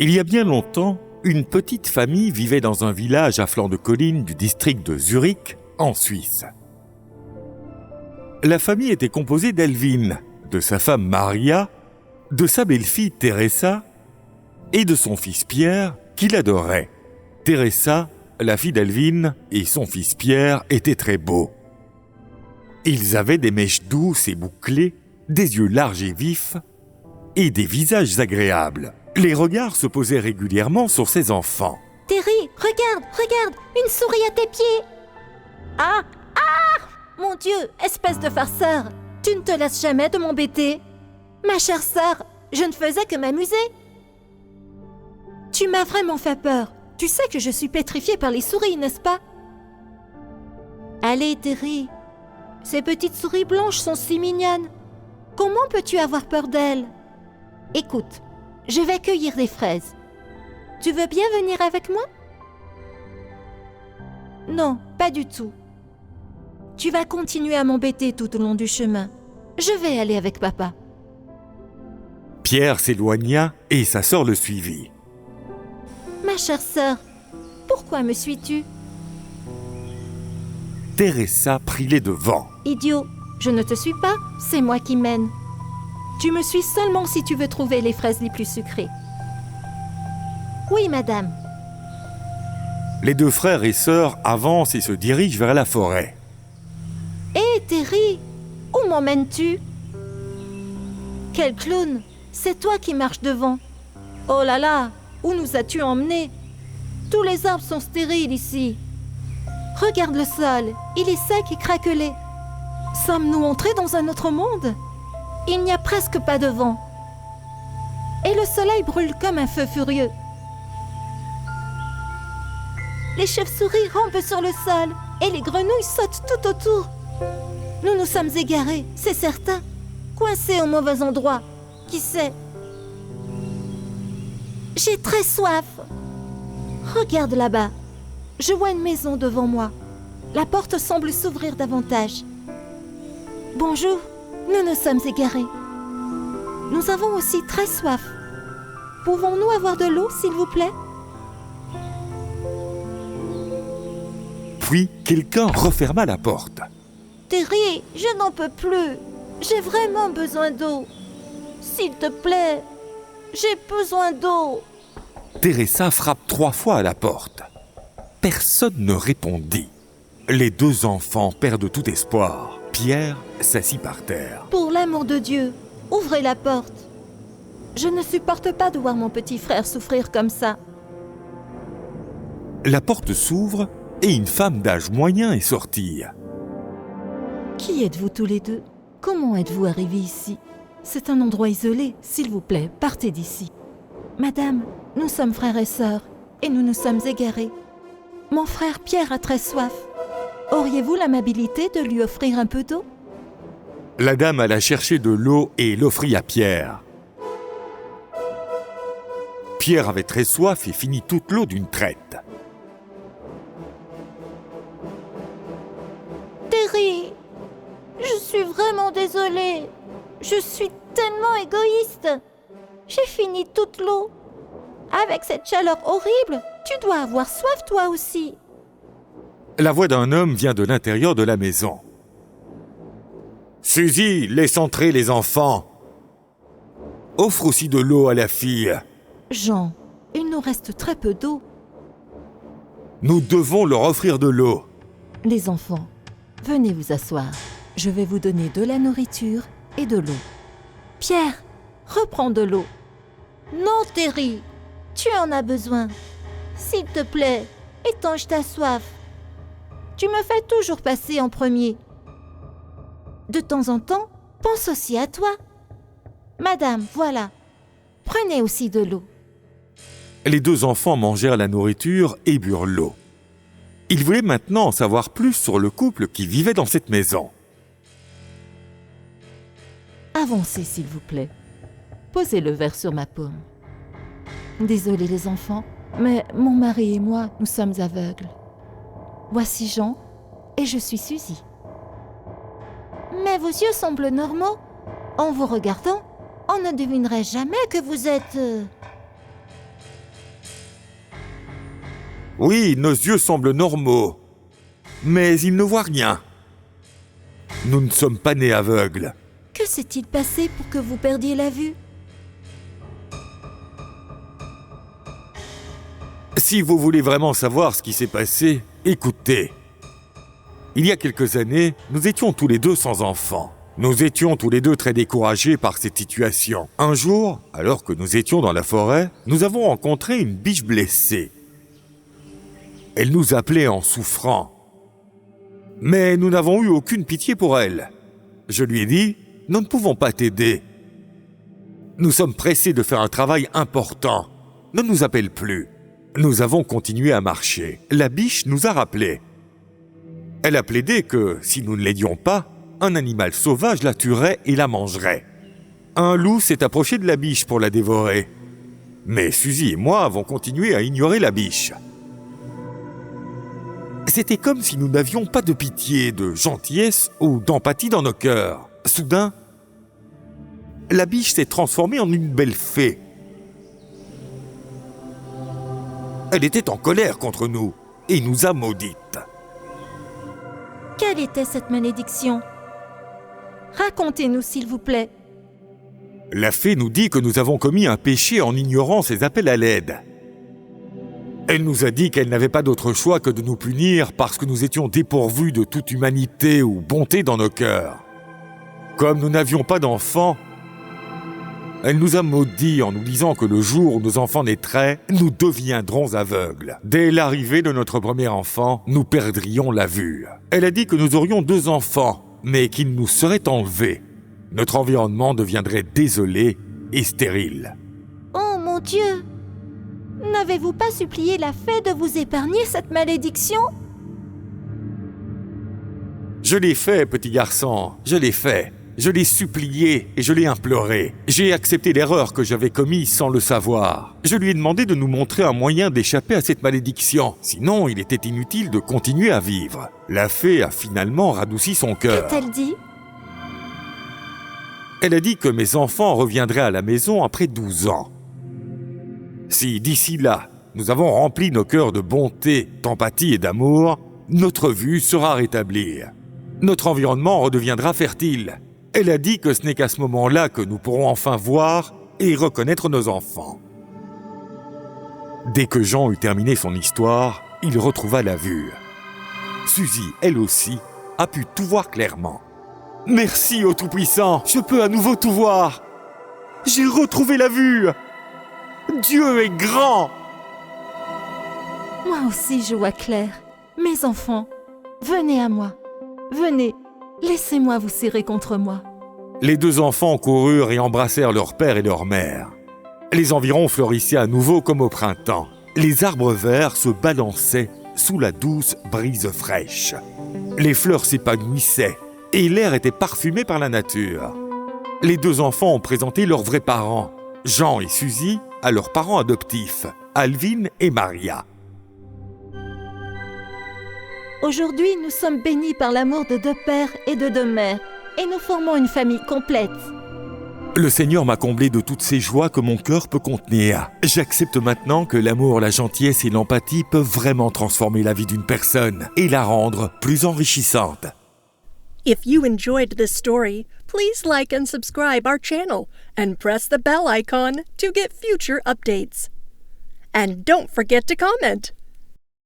Il y a bien longtemps, une petite famille vivait dans un village à flanc de colline du district de Zurich, en Suisse. La famille était composée d'Elvin, de sa femme Maria, de sa belle-fille Teresa et de son fils Pierre, qu'il adorait. Teresa, la fille d'Elvin, et son fils Pierre étaient très beaux. Ils avaient des mèches douces et bouclées, des yeux larges et vifs, et des visages agréables. Les regards se posaient régulièrement sur ses enfants. « Terry, regarde, une souris à tes pieds !»« Ah, mon Dieu, espèce de farceur, tu ne te lasses jamais de m'embêter. Ma chère sœur, je ne faisais que m'amuser. Tu m'as vraiment fait peur. Tu sais que je suis pétrifiée par les souris, n'est-ce pas? Allez, Terry, ces petites souris blanches sont si mignonnes. Comment peux-tu avoir peur d'elles? Écoute, je vais cueillir des fraises. Tu veux bien venir avec moi? Non, pas du tout. Tu vas continuer à m'embêter tout au long du chemin. Je vais aller avec papa. Pierre s'éloigna et sa sœur le suivit. Ma chère sœur, pourquoi me suis-tu? Teresa prit les devants. Idiot, je ne te suis pas, c'est moi qui mène. Tu me suis seulement si tu veux trouver les fraises les plus sucrées. Oui, madame. Les deux frères et sœurs avancent et se dirigent vers la forêt. Hé, Terry, où m'emmènes-tu? Quel clown, c'est toi qui marches devant. Oh là là, où nous as-tu emmenés? Tous les arbres sont stériles ici. Regarde le sol, il est sec et craquelé. Sommes-nous entrés dans un autre monde? Il n'y a presque pas de vent. Et le soleil brûle comme un feu furieux. Les chauves-souris rampent sur le sol et les grenouilles sautent tout autour. Nous nous sommes égarés, c'est certain. Coincés au mauvais endroit. Qui sait? J'ai très soif. Regarde là-bas. Je vois une maison devant moi. La porte semble s'ouvrir davantage. Bonjour, nous nous sommes égarés. Nous avons aussi très soif. Pouvons-nous avoir de l'eau, s'il vous plaît? Puis, quelqu'un referma la porte. Terry, je n'en peux plus. J'ai vraiment besoin d'eau. S'il te plaît, j'ai besoin d'eau. Teresa frappe 3 fois à la porte. Personne ne répondit. Les deux enfants perdent tout espoir. Pierre s'assit par terre. Pour l'amour de Dieu, ouvrez la porte. Je ne supporte pas de voir mon petit frère souffrir comme ça. La porte s'ouvre et une femme d'âge moyen est sortie. Qui êtes-vous tous les deux? Comment êtes-vous arrivés ici? C'est un endroit isolé, s'il vous plaît, partez d'ici. Madame, nous sommes frères et sœurs, et nous nous sommes égarés. Mon frère Pierre a très soif. Auriez-vous l'amabilité de lui offrir un peu d'eau? La dame alla chercher de l'eau et l'offrit à Pierre. Pierre avait très soif et finit toute l'eau d'une traite. Terry, je suis vraiment désolée. Je suis tellement égoïste. J'ai fini toute l'eau. Avec cette chaleur horrible, tu dois avoir soif toi aussi. La voix d'un homme vient de l'intérieur de la maison. « Suzy, laisse entrer les enfants. Offre aussi de l'eau à la fille. » Jean, il nous reste très peu d'eau. Nous devons leur offrir de l'eau. Les enfants, venez vous asseoir. Je vais vous donner de la nourriture et de l'eau. Pierre, reprends de l'eau. Non, Terry, tu en as besoin. S'il te plaît, étanche ta soif. Tu me fais toujours passer en premier. De temps en temps, pense aussi à toi. Madame, voilà. Prenez aussi de l'eau. Les deux enfants mangèrent la nourriture et burent l'eau. Ils voulaient maintenant en savoir plus sur le couple qui vivait dans cette maison. Avancez, s'il vous plaît. Posez le verre sur ma paume. Désolés les enfants, mais mon mari et moi, nous sommes aveugles. Voici Jean, et je suis Suzy. Mais vos yeux semblent normaux. En vous regardant, on ne devinerait jamais que vous êtes... Oui, nos yeux semblent normaux, mais ils ne voient rien. Nous ne sommes pas nés aveugles. Que s'est-il passé pour que vous perdiez la vue? Si vous voulez vraiment savoir ce qui s'est passé, écoutez. Il y a quelques années, nous étions tous les deux sans enfants. Nous étions tous les deux très découragés par cette situation. Un jour, alors que nous étions dans la forêt, nous avons rencontré une biche blessée. Elle nous appelait en souffrant. Mais nous n'avons eu aucune pitié pour elle. Je lui ai dit, nous ne pouvons pas t'aider. Nous sommes pressés de faire un travail important. Ne nous appelle plus. Nous avons continué à marcher. La biche nous a rappelés. Elle a plaidé que, si nous ne l'aidions pas, un animal sauvage la tuerait et la mangerait. Un loup s'est approché de la biche pour la dévorer. Mais Suzy et moi avons continué à ignorer la biche. C'était comme si nous n'avions pas de pitié, de gentillesse ou d'empathie dans nos cœurs. Soudain, la biche s'est transformée en une belle fée. Elle était en colère contre nous et nous a maudites. Quelle était cette malédiction? Racontez-nous, s'il vous plaît. La fée nous dit que nous avons commis un péché en ignorant ses appels à l'aide. Elle nous a dit qu'elle n'avait pas d'autre choix que de nous punir parce que nous étions dépourvus de toute humanité ou bonté dans nos cœurs. Comme nous n'avions pas d'enfants, elle nous a maudits en nous disant que le jour où nos enfants naîtraient, nous deviendrons aveugles. Dès l'arrivée de notre premier enfant, nous perdrions la vue. Elle a dit que nous aurions 2 enfants, mais qu'ils nous seraient enlevés. Notre environnement deviendrait désolé et stérile. Oh mon Dieu! N'avez-vous pas supplié la fée de vous épargner cette malédiction? Je l'ai fait, petit garçon, je l'ai fait. Je l'ai supplié et je l'ai imploré. J'ai accepté l'erreur que j'avais commise sans le savoir. Je lui ai demandé de nous montrer un moyen d'échapper à cette malédiction. Sinon, il était inutile de continuer à vivre. La fée a finalement radouci son cœur. Qu'a-t-elle dit? Elle a dit que mes enfants reviendraient à la maison après 12 ans. Si d'ici là, nous avons rempli nos cœurs de bonté, d'empathie et d'amour, notre vue sera rétablie. Notre environnement redeviendra fertile. Elle a dit que ce n'est qu'à ce moment-là que nous pourrons enfin voir et reconnaître nos enfants. Dès que Jean eut terminé son histoire, il retrouva la vue. Suzy, elle aussi, a pu tout voir clairement. « Merci au Tout-Puissant, je peux à nouveau tout voir. J'ai retrouvé la vue. Dieu est grand !» Moi aussi, je vois clair. Mes enfants, venez à moi. Venez, laissez-moi vous serrer contre moi. Les 2 enfants coururent et embrassèrent leur père et leur mère. Les environs fleurissaient à nouveau comme au printemps. Les arbres verts se balançaient sous la douce brise fraîche. Les fleurs s'épanouissaient et l'air était parfumé par la nature. Les 2 enfants ont présenté leurs vrais parents, Jean et Suzy, à leurs parents adoptifs, Alvin et Maria. Aujourd'hui, nous sommes bénis par l'amour de 2 pères et de 2 mères, et nous formons une famille complète. Le Seigneur m'a comblé de toutes ces joies que mon cœur peut contenir. J'accepte maintenant que l'amour, la gentillesse et l'empathie peuvent vraiment transformer la vie d'une personne et la rendre plus enrichissante. If you enjoyed this story, please like and subscribe our channel and press the bell icon to get future updates. And don't forget to comment.